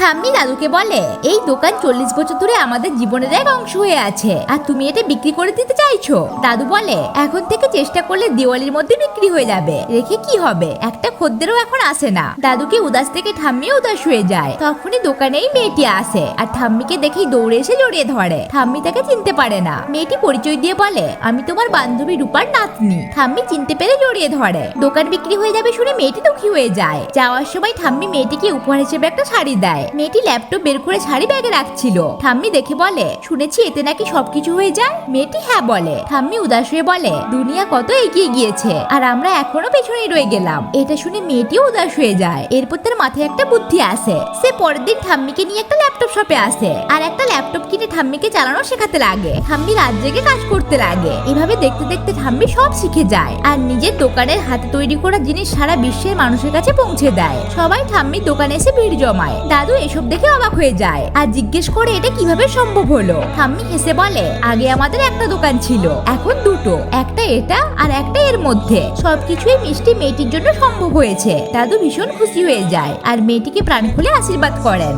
ঠাম্মি দাদুকে বলে, এই দোকান 40 বছর ধরে আমাদের জীবনের এক অংশ হয়ে আছে, আর তুমি এটা বিক্রি করে দিতে চাইছো? দাদু বলে, এখন থেকে চেষ্টা করলে দিওয়ালির মধ্যে বিক্রি হয়ে যাবে, রেখে কি হবে, একটা খদ্দেরও এখন আসে না। দাদুকে উদাস থেকে ঠাম্মিও উদাস হয়ে যায়। তখনই দোকানেই মেয়েটি আসে, আর ঠাম্মিকে দেখেই দৌড়ে এসে জড়িয়ে ধরে। ঠাম্মি তাকে চিনতে পারে না। মেয়েটি পরিচয় দিয়ে বলে, আমি তোমার বান্ধবী রূপার নাতনি। ঠাম্মি চিনতে পেরে জড়িয়ে ধরে। দোকান বিক্রি হয়ে যাবে শুনে মেয়েটি দুঃখী হয়ে যায়। যাওয়ার সময় ঠাম্মি মেয়েটিকে উপহার হিসেবে একটা শাড়ি দেয়। মেয়েটি ল্যাপটপ বের করে শাড়ি ব্যাগে রাখছিল। ঠাম্মি দেখে বলে, শুনেছি এতে নাকি সবকিছু হয়ে যায়। মেয়েটি হ্যাঁ বলে। ঠাম্মি উদাস হয়ে বলে, দুনিয়া কত এগিয়ে গিয়েছে, আর আমরা এখনো পেছনে রয়ে গেলাম। এটা শুনে মেয়েটিও উদাস হয়ে যায়। এরপর তার মাথায় একটা বুদ্ধি আসে। সে পরের দিন ঠাম্মিকে নিয়ে একটা ল্যাপটপ শপে আসে, আর একটা ল্যাপটপ কিনে ঠাম্মিকে চালানো শেখাতে লাগে। ঠাম্মি রাত জেগে কাজ করতে লাগে। এভাবে দেখতে দেখতে ঠাম্মি সব শিখে যায়, আর নিজের দোকানের হাতে তৈরি করা জিনিস সারা বিশ্বের মানুষের কাছে পৌঁছে দেয়। সবাই ঠাম্মির দোকানে এসে ভিড় জমায়। দাদু এসব দেখে অবাক হয়ে যায়, আর জিজ্ঞেস করে এটা কিভাবে সম্ভব হলো। ঠাম্মি হেসে বলে, আগে আমাদের একটা দোকান ছিল, এখন দুটো, একটা এটা আর একটা এর মধ্যে। সবকিছুই মিষ্টি মেয়েটির জন্য সম্ভব হয়েছে। দাদু ভীষণ খুশি হয়ে যায়, আর মেয়েটিকে প্রাণ খুলে আশীর্বাদ করেন।